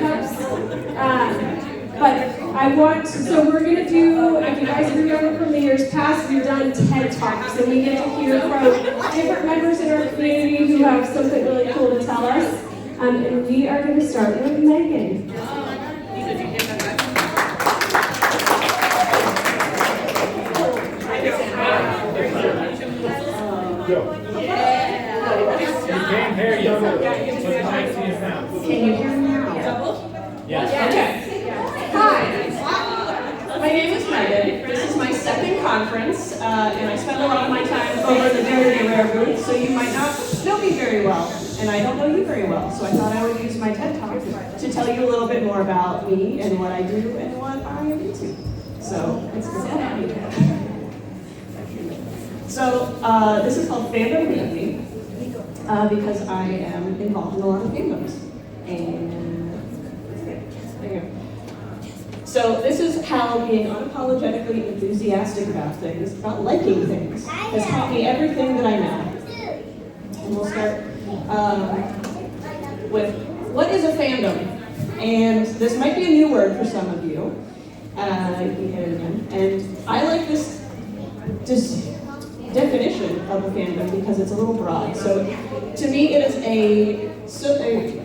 cups. But I want, so we're going to do, if you guys remember from the years past, we've done TED Talks, and we get to hear from different members in our community who have something really cool to tell us. And we are going to start with Meghan. Can't hear you. Can you hear me now? Yes. Okay. Hi. My name is Meghan. This is my second conference, and I spend a lot of my time over the Very Rare booth, so you might not know me very well, and I don't know you very well, so I thought I would use my TED Talk to tell you a little bit more about me and what I do and what I am into. So, let's go ahead. So, this is called Fandom Community, because I am involved in a lot of fandoms. And there you go. So this is how being unapologetically enthusiastic about things, about liking things, has taught me everything that I know. And we'll start with, what is a fandom? And this might be a new word for some of you. You can hear it again. And I like this definition of a fandom because it's a little broad. So to me it is sorry,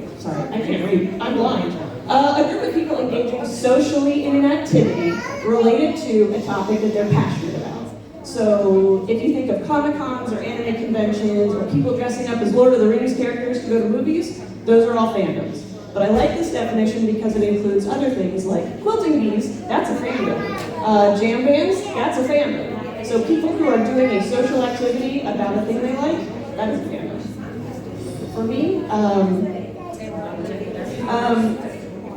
I can't read, I'm blind. A group of people engaging socially in an activity related to a topic that they're passionate about. So if you think of Comic-Cons or anime conventions or people dressing up as Lord of the Rings characters to go to movies, those are all fandoms. But I like this definition because it includes other things like quilting bees, that's a fandom. Jam bands, that's a fandom. So people who are doing a social activity about a thing they like, that is a fandom. For me,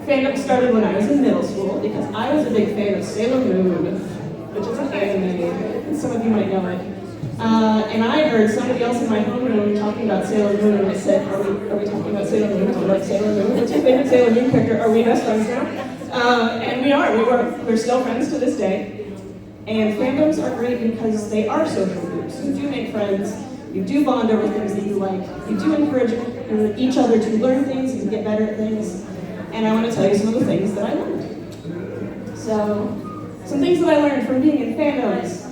fandom started when I was in middle school because I was a big fan of Sailor Moon, which is an anime, and some of you might know it. And I heard somebody else in my homeroom talking about Sailor Moon, and I said, are we talking about Sailor Moon? Do you like Sailor Moon? What's your favorite Sailor Moon character? Are we best friends now? And we are. We're still friends to this day. And fandoms are great because they are social groups. You do make friends, you do bond over things that you like, you do encourage each other to learn things and get better at things. And I want to tell you some of the things that I learned. So, some things that I learned from being in fandoms.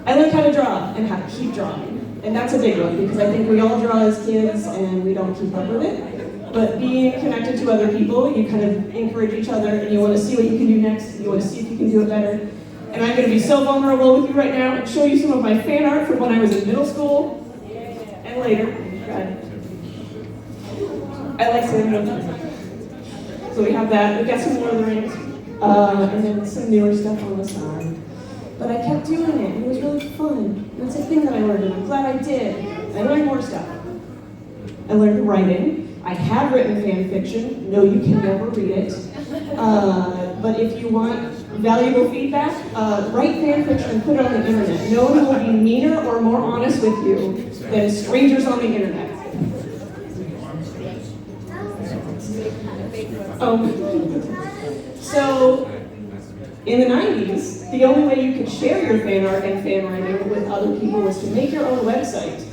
I learned how to draw and how to keep drawing. And that's a big one because I think we all draw as kids and we don't keep up with it. But being connected to other people, you kind of encourage each other and you want to see what you can do next, you want to see if you can do it better. And I'm going to be so vulnerable with you right now and show you some of my fan art from when I was in middle school and later. I like Sailor Moon. So we have that. We got some Lord of the Rings, and then some newer stuff on the side. But I kept doing it, and it was really fun. That's a thing that I learned, and I'm glad I did. I learned more stuff. I learned writing. I have written fan fiction. No, you can never read it. But if you want valuable feedback, write fan fiction and put it on the internet. No one will be meaner or more honest with you than strangers on the internet. So, in the 90s, the only way you could share your fan art and fan writing with other people was to make your own website.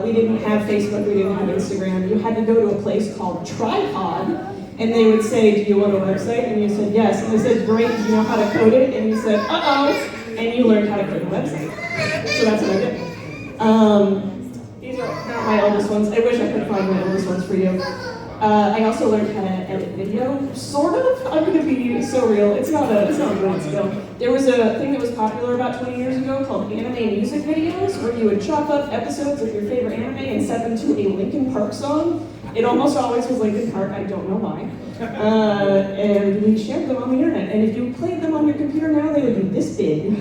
We didn't have Facebook, we didn't have Instagram. You had to go to a place called Tripod, and they would say, do you want a website? And you said, yes. And they said, great, do you know how to code it? And you said, uh-oh, and you learned how to code a website. So that's what I did. These are not my oldest ones. I wish I could find my oldest ones for you. I also learned how to edit video, sort of. I'm going to be so real. It's not a great skill. There was a thing that was popular about 20 years ago called anime music videos, where you would chop up episodes of your favorite anime and set them to a Linkin Park song. It almost always was Linkin Park, I don't know why. And we shared them on the internet. And if you played them on your computer now, they would be this big.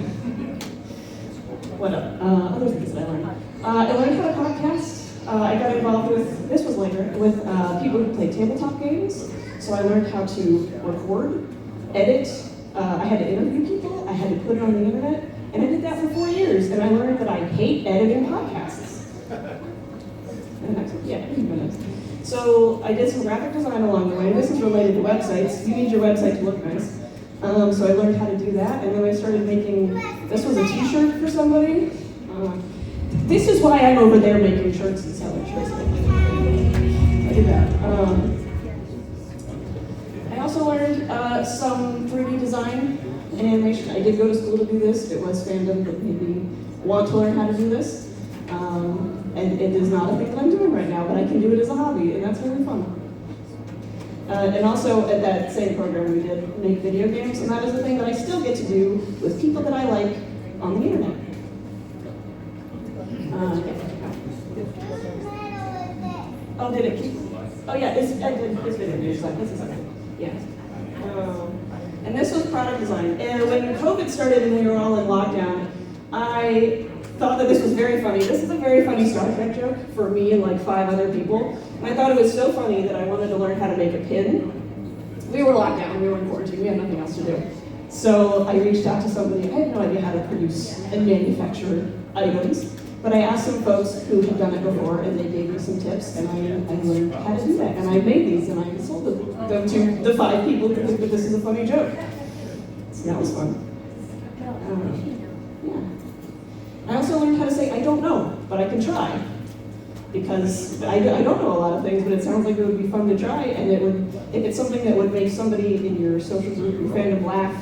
What other things that I learned? I learned how to podcast. I got involved with, this was later, with people who play tabletop games. So I learned how to record, edit. I had to interview people. I had to put it on the internet. And I did that for 4 years. And I learned that I hate editing podcasts. So I did some graphic design along the way. This is related to websites. You need your website to look nice. So I learned how to do that. And then I started making, this was a t-shirt for somebody. This is why I'm over there making shirts and selling shirts. I did that. some 3D design and animation. I did go to school to do this. It was Fandom that made me want to learn how to do this. And it is not a thing that I'm doing right now, but I can do it as a hobby, and that's really fun. And also at that same program, we did make video games, and that is the thing that I still get to do with people that I like on the internet. Oh, did it keep? Oh yeah, I did this video games. This is okay. Yeah. And this was product design. And when COVID started and we were all in lockdown, I thought that this was very funny. This is a very funny Star Trek joke for me and like 5 other people. And I thought it was so funny that I wanted to learn how to make a pin. We were locked down, we were in quarantine, we had nothing else to do. So I reached out to somebody, I had no idea how to produce and manufacture items, but I asked some folks who had done it before and they gave me some tips and I learned how to do that. And I made these and I sold them to the 5 people who think that this is a funny joke. So that was fun. I also learned how to say, I don't know, but I can try. Because I don't know a lot of things, but it sounds like it would be fun to try, and it would, if it's something that would make somebody in your social group, your fandom laugh,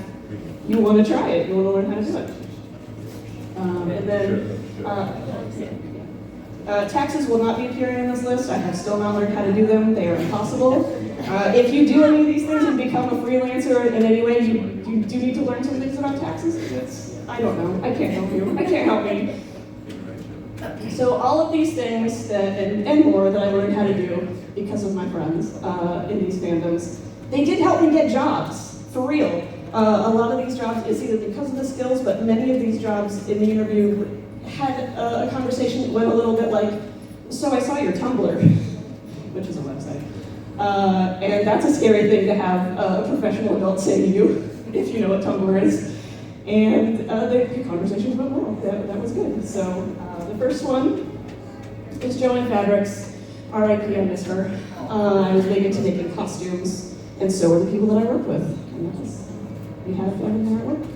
you want to try it, you want to learn how to do it. And then, taxes will not be appearing in this list. I have still not learned how to do them. They are impossible. If you do any of these things and become a freelancer in any way, you do need to learn some things about taxes. I don't know. I can't help you. I can't help me. So all of these things and more that I learned how to do because of my friends in these fandoms, they did help me get jobs, for real. A lot of these jobs is either because of the skills, but many of these jobs in the interview had a conversation that went a little bit like, so I saw your Tumblr, which is a website. And that's a scary thing to have a professional adult say to you, if you know what Tumblr is. And the conversations went well. That was good. So the first one is Joanne Fabrics. R.I.P. I miss her. I was big into making costumes, and so were the people that I worked with. And we had fun there at work.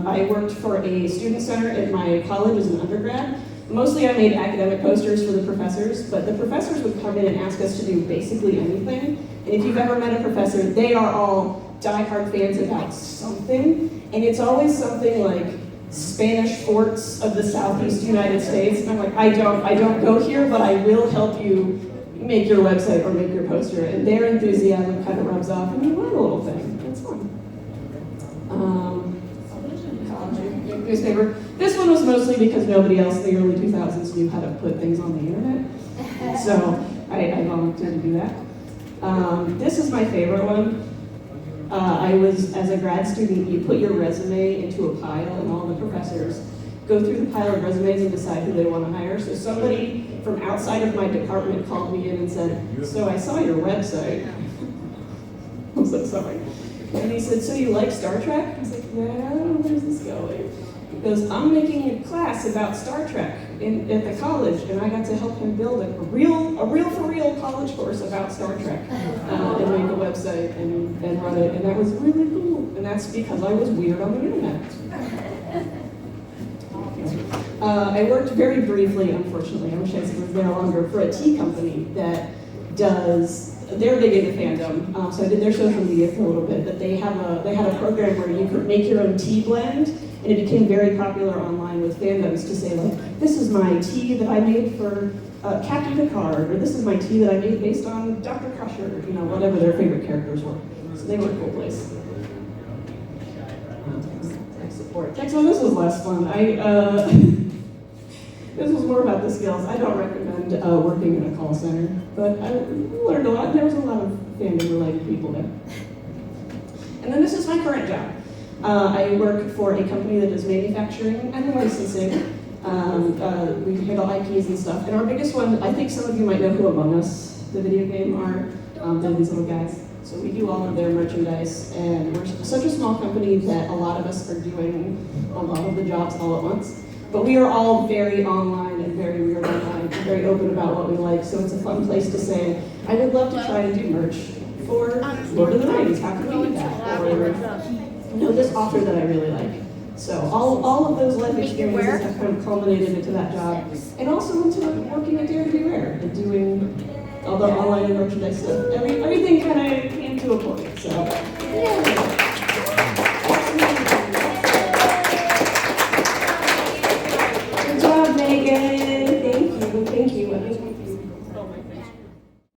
I worked for a student center at my college as an undergrad. Mostly I made academic posters for the professors, but the professors would come in and ask us to do basically anything. And if you've ever met a professor, they are all diehard fans about something, and it's always something like Spanish forts of the southeast United States. And I'm like, I don't go here, but I will help you make your website or make your poster. And their enthusiasm kind of rubs off, and you learn a little thing. It's fun. Newspaper. This one was mostly because nobody else in the early 2000s knew how to put things on the internet. So I volunteered to do that. This is my favorite one. I was, as a grad student, you put your resume into a pile and all the professors go through the pile of resumes and decide who they want to hire. So somebody from outside of my department called me in and said, so I saw your website. I'm so sorry. And he said, so you like Star Trek? I was like, yeah, where's this going? He goes, I'm making a class about Star Trek at the college, and I got to help him build a real for real college course about Star Trek, and make a website and run it, and that was really cool. And that's because I was weird on the internet. I worked very briefly, unfortunately, I wish I was there longer, for a tea company that they're big into fandom, so I did their social media for a little bit, but they had a program where you could make your own tea blend, and it became very popular online with fandoms to say like, this is my tea that I made for Captain Picard, or this is my tea that I made based on Dr. Crusher, whatever their favorite characters were. So they were a cool place. Tech support. This was less fun. This was more about the skills. I don't recommend working in a call center, but I learned a lot. There was a lot of fandom-related people there. And then this is my current job. I work for a company that does manufacturing and licensing. We handle IPs and stuff. And our biggest one, I think some of you might know who Among Us, the video game, are. They're these little guys. So we do all of their merchandise, and we're such a small company that a lot of us are doing a lot of the jobs all at once. But we are all very online and very weird online and very open about what we like, so it's a fun place to say, I would love to try to do merch for Lord of the Rings. How can we do that? Or this author that I really like. So all of those life experiences have kind of culminated into that job. And also into working at Dare to Be Rare and doing all the online and merchandise stuff. Everything kind of came to a point. So. Yeah.